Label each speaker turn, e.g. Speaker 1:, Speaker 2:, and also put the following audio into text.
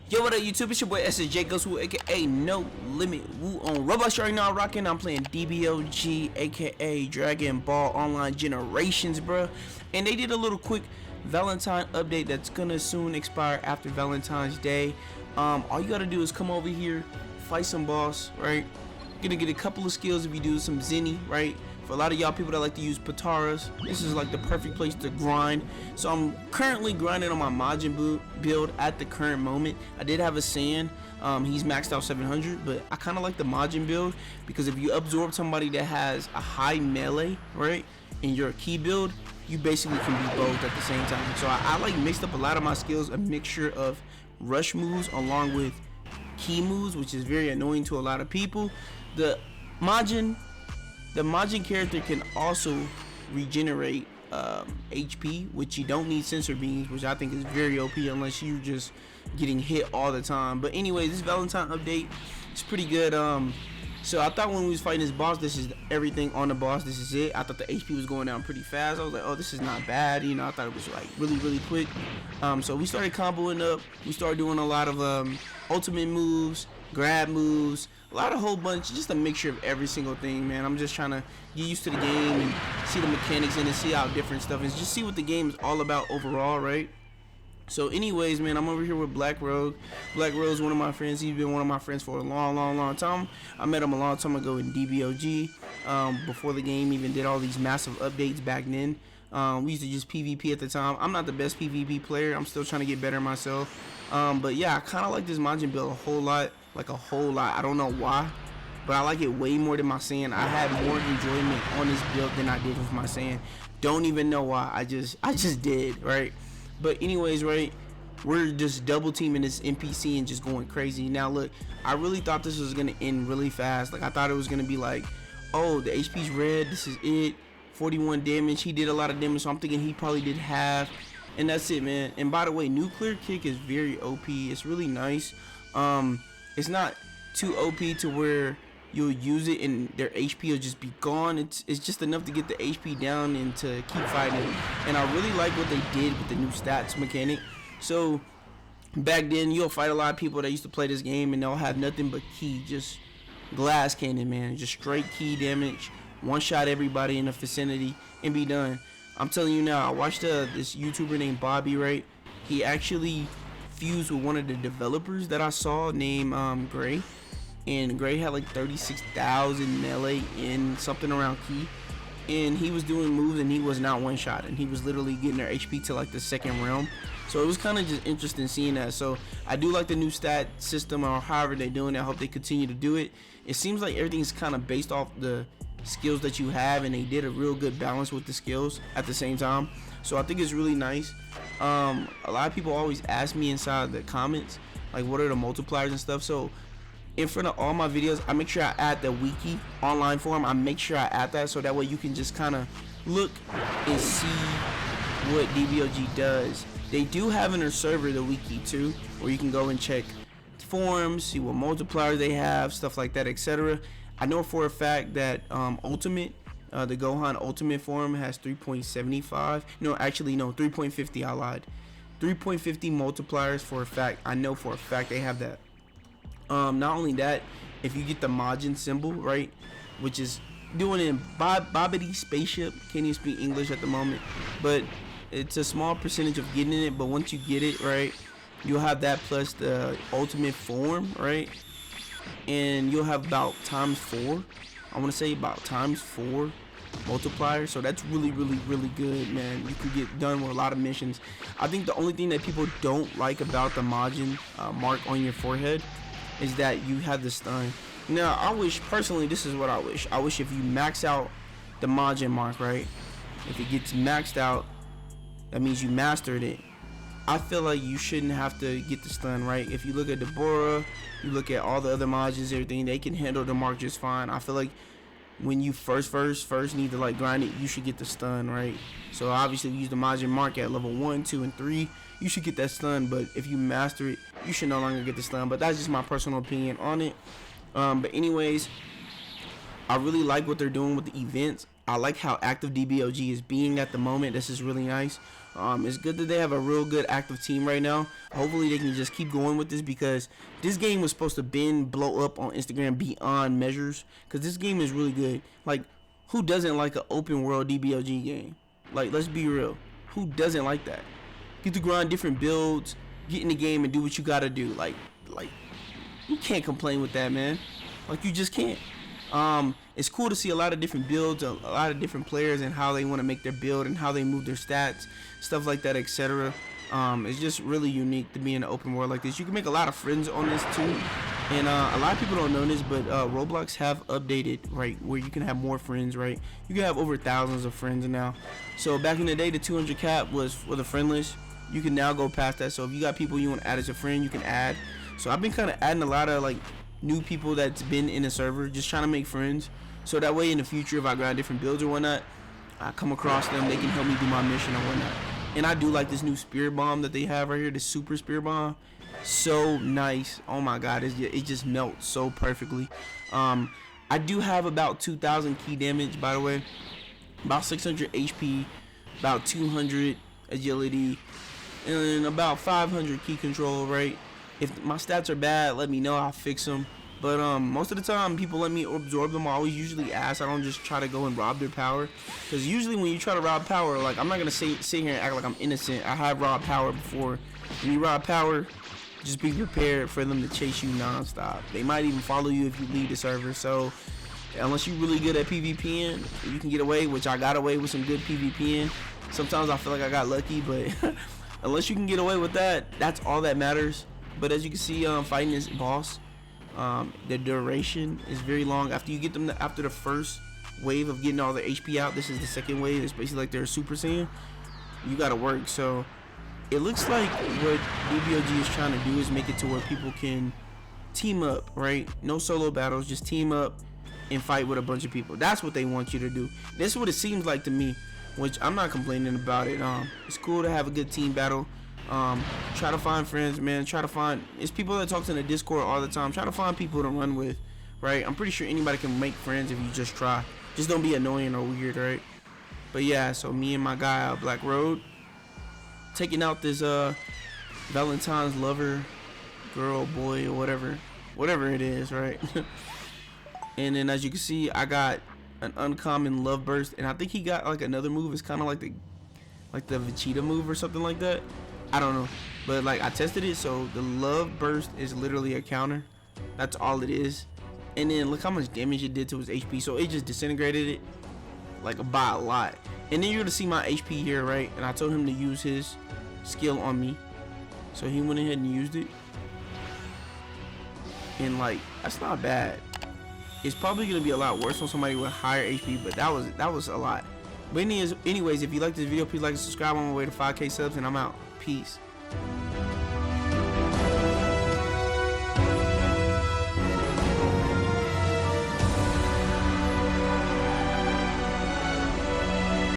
Speaker 1: Yo, what up, YouTube? It's your boy SJ Goes Woo, aka No Limit Woo on Roblox right now. Rocking. I'm playing DBOG, aka Dragon Ball Online Generations, bro. And they did a little quick Valentine update that's gonna soon expire after Valentine's Day. All you gotta do is come over here, fight some boss, right? You're gonna get a couple of skills if you do some Zenny, right? For a lot of y'all people that like to use Pataras, this is like the perfect place to grind. So I'm currently grinding on my Majin build at the current moment. I did have a Sand, he's maxed out 700, but I kind of like the Majin build because if you absorb somebody that has a high melee, right, in your key build, you basically can be both at the same time. So I like mixed up a lot of my skills, a mixture of rush moves along with key moves, which is very annoying to a lot of people. The Majin character can also regenerate HP, which you don't need sensor beams, which I think is very OP unless you're just getting hit all the time. But anyway, this Valentine update is pretty good. So I thought when we was fighting this boss, this is everything on the boss, this is it. I thought the HP was going down pretty fast. I was like, oh, this is not bad, you know. I thought it was like really quick. So we started comboing up. We started doing a lot of ultimate moves, grab moves, a whole bunch, just a mixture of every single thing, man. I'm just trying to get used to the game and see the mechanics in it, see how different stuff is, just see what the game is all about overall, right? So anyways, man, I'm over here with Black Rogue. Black Rogue's one of my friends. He's been one of my friends for a long time. I met him a long time ago in DBOG, before the game even did all these massive updates back then. We used to just PvP at the time. I'm not the best PvP player. I'm still trying to get better myself. But yeah, I kind of like this Majin build a whole lot. I don't know why, but I like it way more than my Sand. I had more enjoyment on this build than I did with my Sand. Don't even know why. I just did, right? But anyways, right, we're just double teaming this NPC and just going crazy. Now look, I really thought this was gonna end really fast. Like I thought it was gonna be like, oh, the HP's red, this is it, 41 damage. He did a lot of damage, so I'm thinking he probably did half, and that's it, man. And by the way, nuclear kick is very OP. It's really nice. It's not too OP to where you'll use it and their HP will just be gone. It's just enough to get the HP down and to keep fighting. And I really like what they did with the new stats mechanic. So back then you'll fight a lot of people that used to play this game and they'll have nothing but key, just glass cannon, man, just straight key damage, one shot everybody in the vicinity and be done. I'm telling you now, I watched this YouTuber named Bobby, right? He actually fused with one of the developers that I saw named Gray, and Gray had like 36,000 melee in something around key, and he was doing moves and he was not one shot, and he was literally getting their HP to like the second realm. So it was kind of just interesting seeing that. So I do like the new stat system, or however they're doing it. I hope they continue to do it. It seems like everything's kind of based off the skills that you have, and they did a real good balance with the skills at the same time. So I think it's really nice. A lot of people always ask me inside the comments, like, what are the multipliers and stuff. So in front of all my videos, I make sure I add the wiki online form. I make sure I add that so that way you can just kind of look and see what DBOG does. They do have in their server the wiki too, where you can go and check forms, see what multipliers they have, stuff like that, etc. I know for a fact that Ultimate, the Gohan Ultimate form has 3.75. No, actually no, 3.50. I lied. 3.50 multipliers for a fact. I know for a fact they have that. Not only that, if you get the Majin symbol, right, which is doing it in Bobbity Spaceship, can't even speak English at the moment, but it's a small percentage of getting it. But once you get it, right, you'll have that plus the ultimate form, right, and you'll have about ×4. I want to say about ×4 multiplier. So that's really good, man. You can get done with a lot of missions. I think the only thing that people don't like about the Majin mark on your forehead is that you have the stun. Now I wish, personally, this is what I wish if you max out the Majin mark, right, if it gets maxed out, that means you mastered it. I feel like you shouldn't have to get the stun, right? If you look at Deborah, you look at all the other Majins, everything, they can handle the mark just fine. I feel like when you first need to like grind it, you should get the stun, right? So obviously use the Majin mark at level 1, 2, and 3, you should get that stun. But if you master it, you should no longer get the stun. But that's just my personal opinion on it. But anyways, I really like what they're doing with the events. I like how active DBOG is being at the moment. This is really nice. It's good that they have a real good active team right now. Hopefully they can just keep going with this, because this game was supposed to blow up on Instagram beyond measures, because this game is really good. Like, who doesn't like an open world DBLG game? Like, let's be real, who doesn't like that? Get to grind different builds, get in the game and do what you gotta do. Like you can't complain with that, man. Like, you just can't. It's cool to see a lot of different builds, a lot of different players, and how they want to make their build and how they move their stats, stuff like that, etc. It's just really unique to be in an open world like this. You can make a lot of friends on this too, and a lot of people don't know this, but Roblox have updated, right, where you can have more friends, right? You can have over thousands of friends now. So back in the day, the 200 cap was for the friend list. You can now go past that. So if you got people you want to add as a friend, you can add. So I've been kind of adding a lot of like new people that's been in the server, just trying to make friends, so that way in the future, if I grind different builds or whatnot, I come across them, they can help me do my mission or whatnot. And I do like this new spirit bomb that they have right here, this super spirit bomb. So nice. Oh my god, it just melts so perfectly. I do have about 2,000 key damage, by the way, about 600 HP, about 200 agility, and about 500 key control, right? If my stats are bad, let me know, I'll fix them. But most of the time, people let me absorb them. I always usually ask. I don't just try to go and rob their power, because usually when you try to rob power, like, I'm not gonna sit here and act like I'm innocent. I have robbed power before. When you rob power, just be prepared for them to chase you nonstop. They might even follow you if you leave the server. So unless you're really good at PvPing, you can get away, which I got away with some good PvPing. Sometimes I feel like I got lucky, but unless you can get away with that, that's all that matters. But as you can see, fighting this boss, the duration is very long. After you get them, after the first wave of getting all the HP out, this is the second wave. It's basically like they're Super Saiyan. You gotta work. So it looks like what DBLG is trying to do is make it to where people can team up, right? No solo battles, just team up and fight with a bunch of people. That's what they want you to do. This is what it seems like to me, which I'm not complaining about it. It's cool to have a good team battle. Try to find friends, man. Try to find, it's people that talk in the Discord all the time. Try to find people to run with, right? I'm pretty sure anybody can make friends if you just try. Just don't be annoying or weird, right? But yeah, so me and my guy Black Road taking out this Valentine's lover, girl, boy, or whatever it is, right? And then as you can see, I got an uncommon love burst, and I think he got like another move. It's kind of like the Vegeta move or something like that. I don't know, but like, I tested it, so the love burst is literally a counter. That's all it is. And then look how much damage it did to his HP. So it just disintegrated it like by a lot. And then you're gonna see my HP here, right? And I told him to use his skill on me, so he went ahead and used it. And like, that's not bad. It's probably gonna be a lot worse on somebody with higher HP, but that was a lot. But anyways, if you like this video, please like and subscribe. On my way to 5K subs, and I'm out. Peace.